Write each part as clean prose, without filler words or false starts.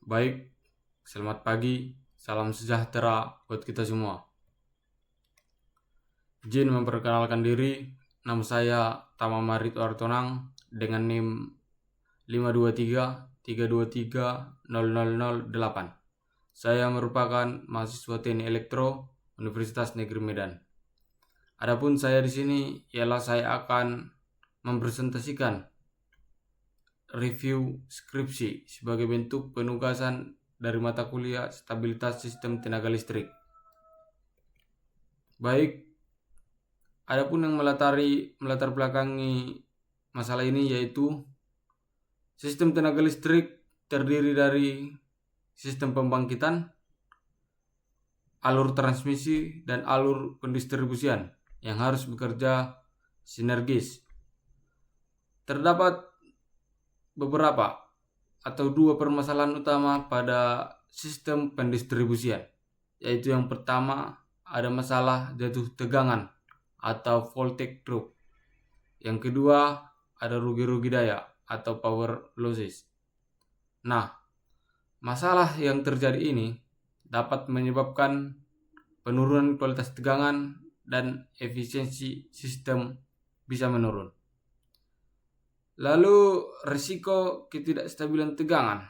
Baik, selamat pagi, salam sejahtera buat kita semua. Izin memperkenalkan diri, nama saya Tama Marit Wartonang dengan NIM 523-323-0008. Saya merupakan mahasiswa Teknik Elektro Universitas Negeri Medan. Adapun saya di sini ialah saya akan mempresentasikan review skripsi sebagai bentuk penugasan dari mata kuliah Stabilitas Sistem Tenaga Listrik. Baik, adapun yang melatar belakangi masalah ini yaitu sistem tenaga listrik terdiri dari sistem pembangkitan, alur transmisi, dan alur pendistribusian yang harus bekerja sinergis. Terdapat beberapa atau dua permasalahan utama pada sistem pendistribusian, yaitu yang pertama ada masalah jatuh tegangan atau voltage drop. Yang kedua ada rugi-rugi daya atau power losses. Nah, masalah yang terjadi ini dapat menyebabkan penurunan kualitas tegangan dan efisiensi sistem bisa menurun. Lalu risiko ketidakstabilan tegangan.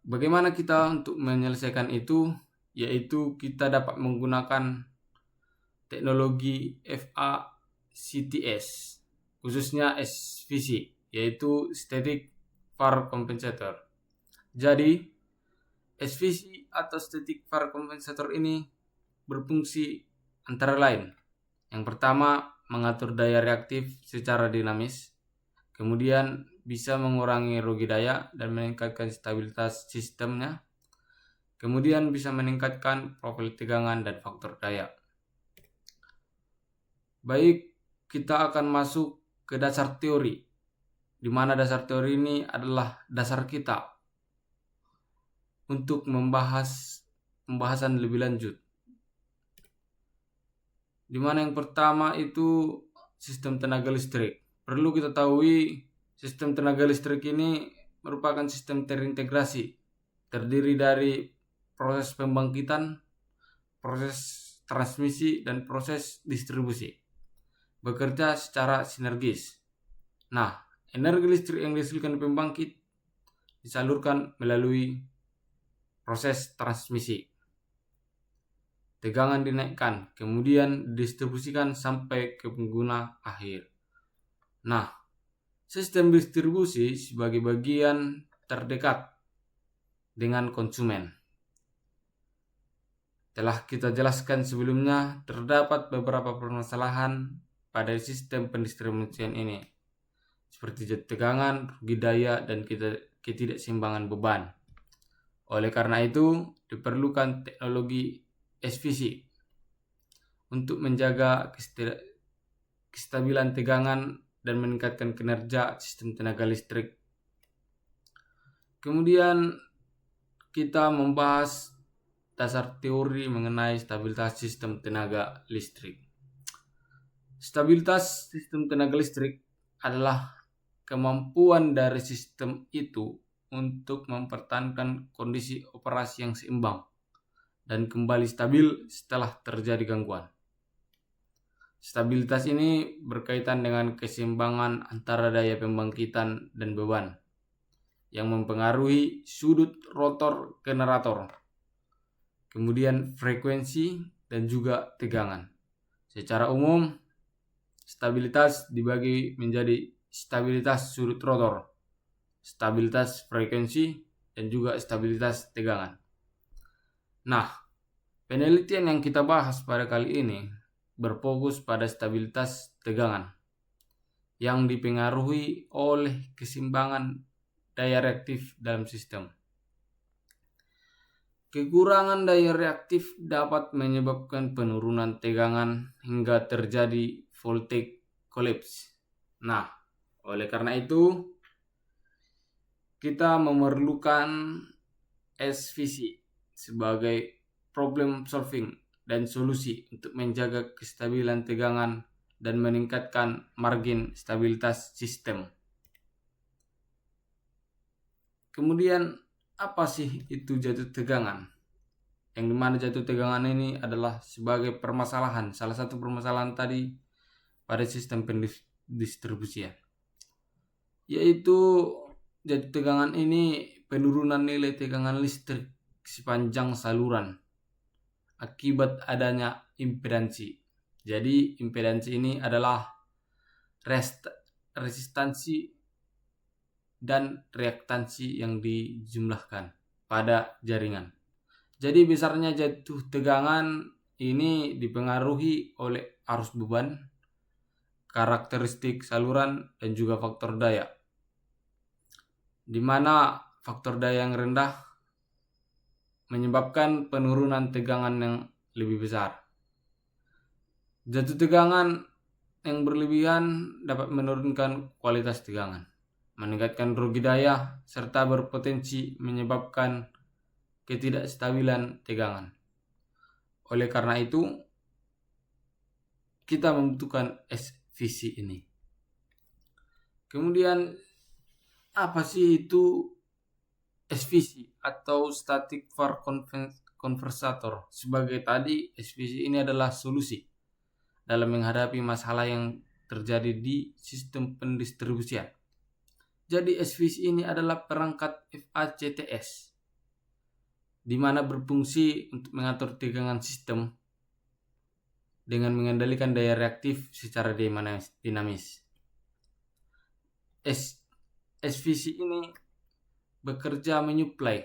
Bagaimana kita untuk menyelesaikan itu? Yaitu kita dapat menggunakan teknologi FACTS, khususnya SVC, yaitu Static Var Compensator. Jadi, SVC atau Static Var Compensator ini berfungsi antara lain. Yang pertama, mengatur daya reaktif secara dinamis. Kemudian bisa mengurangi rugi daya dan meningkatkan stabilitas sistemnya. Kemudian bisa meningkatkan profil tegangan dan faktor daya. Baik, kita akan masuk ke dasar teori, di mana dasar teori ini adalah dasar kita untuk membahas pembahasan lebih lanjut. Di mana yang pertama itu sistem tenaga listrik. Perlu kita tahu sistem tenaga listrik ini merupakan sistem terintegrasi, terdiri dari proses pembangkitan, proses transmisi, dan proses distribusi. Bekerja secara sinergis. Nah, energi listrik yang dihasilkan pembangkit disalurkan melalui proses transmisi. Tegangan dinaikkan, kemudian didistribusikan sampai ke pengguna akhir. Nah, sistem distribusi sebagai bagian terdekat dengan konsumen. Telah kita jelaskan sebelumnya, terdapat beberapa permasalahan pada sistem pendistribusian ini, seperti jatuh tegangan, rugi daya, dan ketidakseimbangan beban. Oleh karena itu, diperlukan teknologi SVC untuk menjaga kestabilan tegangan dan meningkatkan kinerja sistem tenaga listrik. Kemudian kita membahas dasar teori mengenai stabilitas sistem tenaga listrik. Stabilitas sistem tenaga listrik adalah kemampuan dari sistem itu untuk mempertahankan kondisi operasi yang seimbang dan kembali stabil setelah terjadi gangguan. Stabilitas ini berkaitan dengan keseimbangan antara daya pembangkitan dan beban yang mempengaruhi sudut rotor generator, kemudian frekuensi dan juga tegangan. Secara umum, stabilitas dibagi menjadi stabilitas sudut rotor, stabilitas frekuensi, dan juga stabilitas tegangan. Nah, penelitian yang kita bahas pada kali ini berfokus pada stabilitas tegangan yang dipengaruhi oleh keseimbangan daya reaktif dalam sistem. Kekurangan daya reaktif dapat menyebabkan penurunan tegangan hingga terjadi voltage collapse. Nah, oleh karena itu kita memerlukan SVC sebagai problem solving dan solusi untuk menjaga kestabilan tegangan dan meningkatkan margin stabilitas sistem. Kemudian apa sih itu jatuh tegangan? Yang dimana jatuh tegangan ini adalah sebagai permasalahan, salah satu permasalahan tadi pada sistem pendistribusian, yaitu jatuh tegangan ini penurunan nilai tegangan listrik sepanjang saluran akibat adanya impedansi. Jadi impedansi ini adalah resistansi dan reaktansi yang dijumlahkan pada jaringan. Jadi besarnya jatuh tegangan ini dipengaruhi oleh arus beban, karakteristik saluran, dan juga faktor daya. Di mana faktor daya yang rendah menyebabkan penurunan tegangan yang lebih besar. Jatuh tegangan yang berlebihan dapat menurunkan kualitas tegangan, meningkatkan rugi daya, serta berpotensi menyebabkan ketidakstabilan tegangan. Oleh karena itu, kita membutuhkan SVC ini. Kemudian, apa sih itu SVC atau Static Var Conversator? Sebagai tadi, SVC ini adalah solusi dalam menghadapi masalah yang terjadi di sistem pendistribusian. Jadi SVC ini adalah perangkat FACTS, di mana berfungsi untuk mengatur tegangan sistem dengan mengendalikan daya reaktif secara dinamis. SVC ini bekerja menyuplai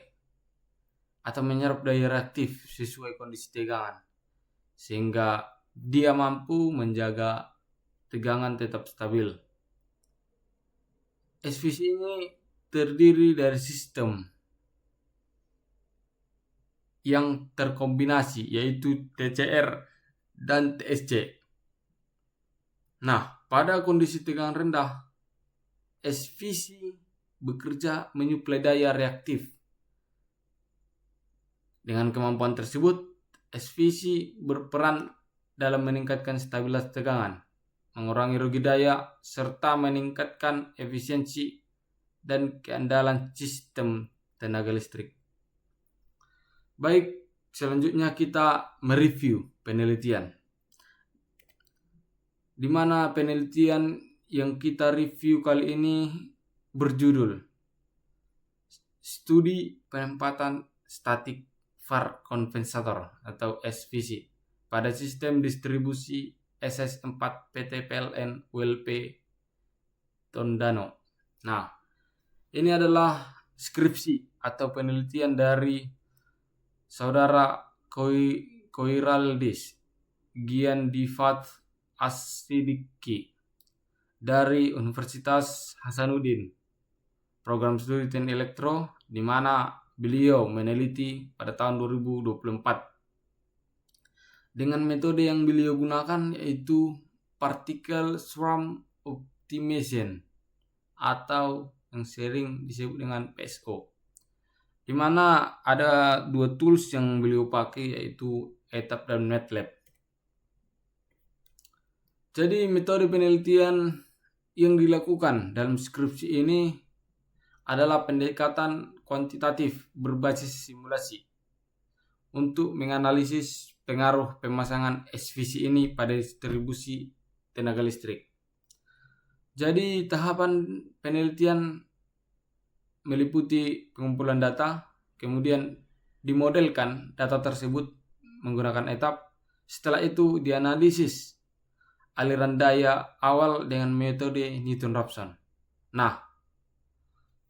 atau menyerap daya reaktif sesuai kondisi tegangan, sehingga dia mampu menjaga tegangan tetap stabil. SVC ini terdiri dari sistem yang terkombinasi, yaitu TCR dan TSC. Nah, pada kondisi tegangan rendah, SVC bekerja menyuplai daya reaktif. Dengan kemampuan tersebut, SVC berperan dalam meningkatkan stabilitas tegangan, mengurangi rugi daya, serta meningkatkan efisiensi dan keandalan sistem tenaga listrik. Baik, selanjutnya kita mereview penelitian. Di mana penelitian yang kita review kali ini berjudul Studi Penempatan Static Var Condensator atau SVC pada sistem distribusi SS4 PT PLN ULP Tondano. Nah, ini adalah skripsi atau penelitian dari saudara Koiraldis Giandivat Asidiki dari Universitas Hasanuddin, program studi teknik elektro, di mana beliau meneliti pada tahun 2024. Dengan metode yang beliau gunakan yaitu particle swarm optimization atau yang sering disebut dengan PSO. Di mana ada dua tools yang beliau pakai yaitu ETAP dan MATLAB. Jadi metode penelitian yang dilakukan dalam skripsi ini adalah pendekatan kuantitatif berbasis simulasi untuk menganalisis pengaruh pemasangan SVC ini pada distribusi tenaga listrik. Jadi tahapan penelitian meliputi pengumpulan data, kemudian dimodelkan data tersebut menggunakan etap. Setelah itu dianalisis aliran daya awal dengan metode Newton-Raphson. Nah,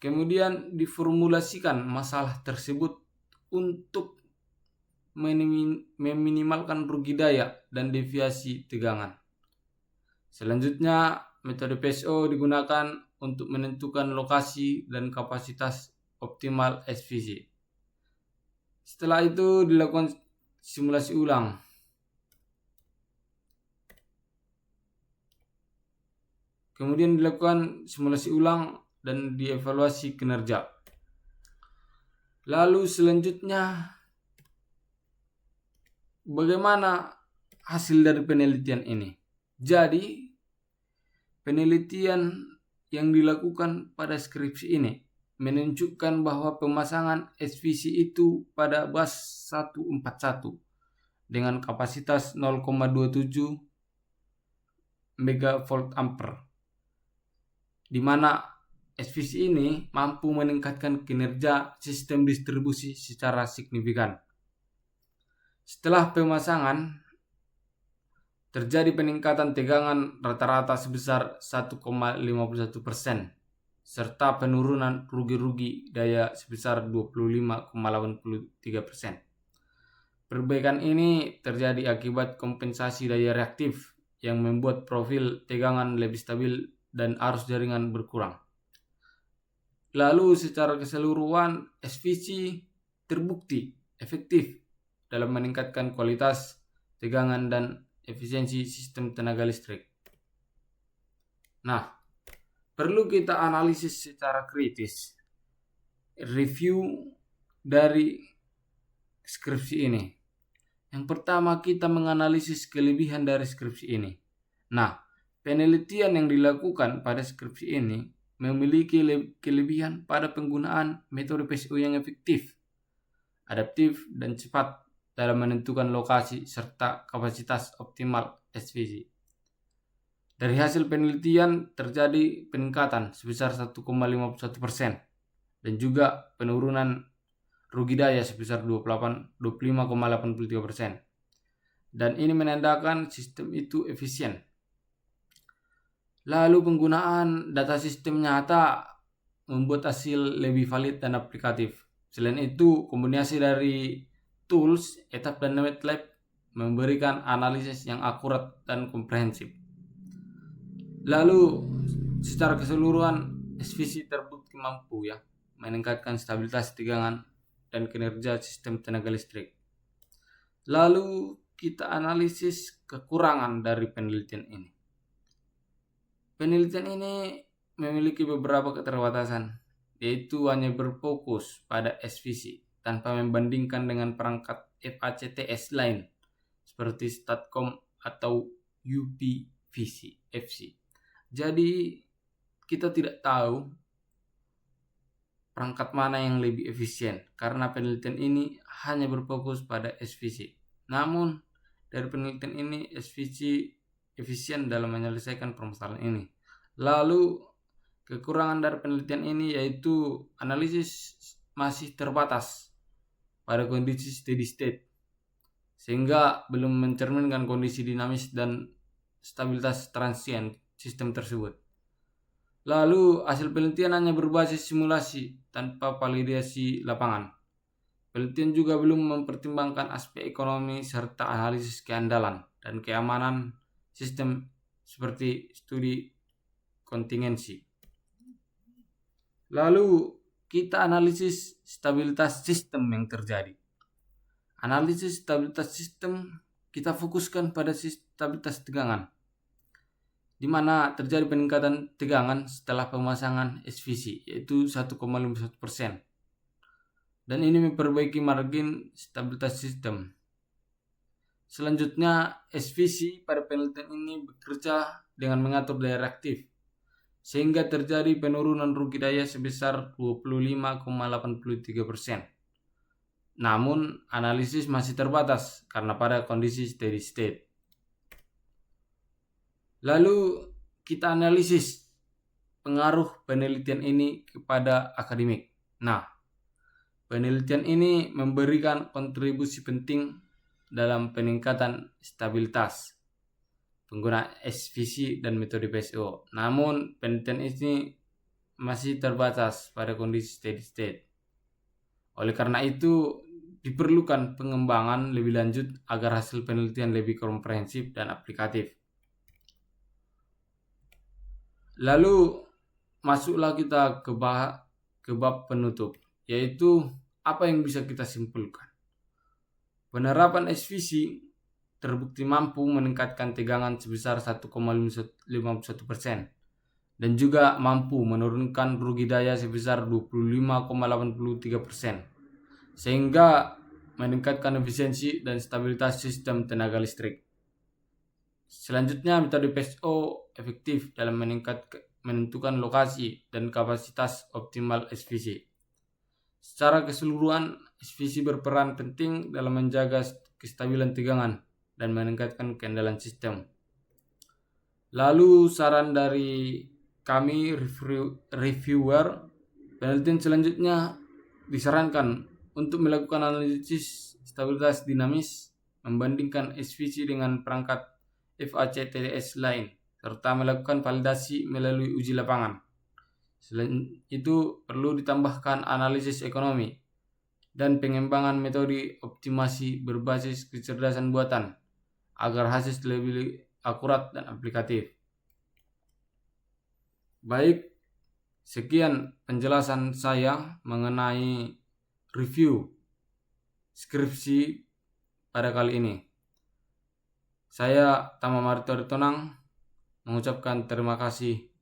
kemudian diformulasikan masalah tersebut untuk meminimalkan rugi daya dan deviasi tegangan. Selanjutnya, metode PSO digunakan untuk menentukan lokasi dan kapasitas optimal SVC. Setelah itu dilakukan simulasi ulang. Kemudian dilakukan simulasi ulang dan dievaluasi kinerja. Lalu selanjutnya, bagaimana hasil dari penelitian ini? Jadi, penelitian yang dilakukan pada skripsi ini menunjukkan bahwa pemasangan SVC itu pada bus 141 dengan kapasitas 0,27 megavolt ampere, di mana SVC ini mampu meningkatkan kinerja sistem distribusi secara signifikan. Setelah pemasangan, terjadi peningkatan tegangan rata-rata sebesar 1,51%, serta penurunan rugi-rugi daya sebesar 25,83%. Perbaikan ini terjadi akibat kompensasi daya reaktif yang membuat profil tegangan lebih stabil dan arus jaringan berkurang. Lalu secara keseluruhan, SVC terbukti efektif dalam meningkatkan kualitas tegangan dan efisiensi sistem tenaga listrik. Nah, perlu kita analisis secara kritis review dari skripsi ini. Yang pertama, kita menganalisis kelebihan dari skripsi ini. Nah, penelitian yang dilakukan pada skripsi ini memiliki kelebihan pada penggunaan metode PSO yang efektif, adaptif, dan cepat dalam menentukan lokasi serta kapasitas optimal SVC. Dari hasil penelitian terjadi peningkatan sebesar 1,51% dan juga penurunan rugi daya sebesar 25,83%. Dan ini menandakan sistem itu efisien. Lalu penggunaan data sistem nyata membuat hasil lebih valid dan aplikatif. Selain itu, kombinasi dari tools, ETAP dan MATLAB memberikan analisis yang akurat dan komprehensif. Lalu secara keseluruhan SVC terbukti mampu meningkatkan stabilitas tegangan dan kinerja sistem tenaga listrik. Lalu kita analisis kekurangan dari penelitian ini. Penelitian ini memiliki beberapa keterbatasan, yaitu hanya berfokus pada SVC tanpa membandingkan dengan perangkat FACTS lain seperti STATCOM atau UPVC FC. Jadi kita tidak tahu perangkat mana yang lebih efisien karena penelitian ini hanya berfokus pada SVC. Namun dari penelitian ini SVC efisien dalam menyelesaikan permasalahan ini. Lalu kekurangan dari penelitian ini yaitu analisis masih terbatas pada kondisi steady state, sehingga belum mencerminkan kondisi dinamis dan stabilitas transient sistem tersebut. Lalu hasil penelitian hanya berbasis simulasi tanpa validasi lapangan. Penelitian juga belum mempertimbangkan aspek ekonomi serta analisis keandalan dan keamanan sistem seperti studi kontingensi. Lalu kita analisis stabilitas sistem yang terjadi. Analisis stabilitas sistem kita fokuskan pada stabilitas tegangan, di mana terjadi peningkatan tegangan setelah pemasangan SVC yaitu 1,51%. Dan ini memperbaiki margin stabilitas sistem. Selanjutnya, SVC pada penelitian ini bekerja dengan mengatur daya reaktif, sehingga terjadi penurunan rugi daya sebesar 25,83%. Namun, analisis masih terbatas karena pada kondisi steady state. Lalu, kita analisis pengaruh penelitian ini kepada akademik. Nah, penelitian ini memberikan kontribusi penting dalam peningkatan stabilitas pengguna SVC dan metode PSO. Namun, penelitian ini masih terbatas pada kondisi steady state. Oleh karena itu, diperlukan pengembangan lebih lanjut agar hasil penelitian lebih komprehensif dan aplikatif. Lalu, masuklah kita ke bab penutup, yaitu apa yang bisa kita simpulkan. Penerapan SVC terbukti mampu meningkatkan tegangan sebesar 1,51% dan juga mampu menurunkan rugi daya sebesar 25,83%, sehingga meningkatkan efisiensi dan stabilitas sistem tenaga listrik. Selanjutnya, metode PSO efektif dalam menentukan lokasi dan kapasitas optimal SVC. Secara keseluruhan, SVC berperan penting dalam menjaga kestabilan tegangan dan meningkatkan keandalan sistem. Lalu saran dari kami reviewer, penelitian selanjutnya disarankan untuk melakukan analisis stabilitas dinamis, membandingkan SVC dengan perangkat FACTS lain, serta melakukan validasi melalui uji lapangan. Selain itu, perlu ditambahkan analisis ekonomi dan pengembangan metode optimasi berbasis kecerdasan buatan agar hasil lebih akurat dan aplikatif. Baik, sekian penjelasan saya mengenai review skripsi pada kali ini. Saya Tama Marito Ritonang mengucapkan terima kasih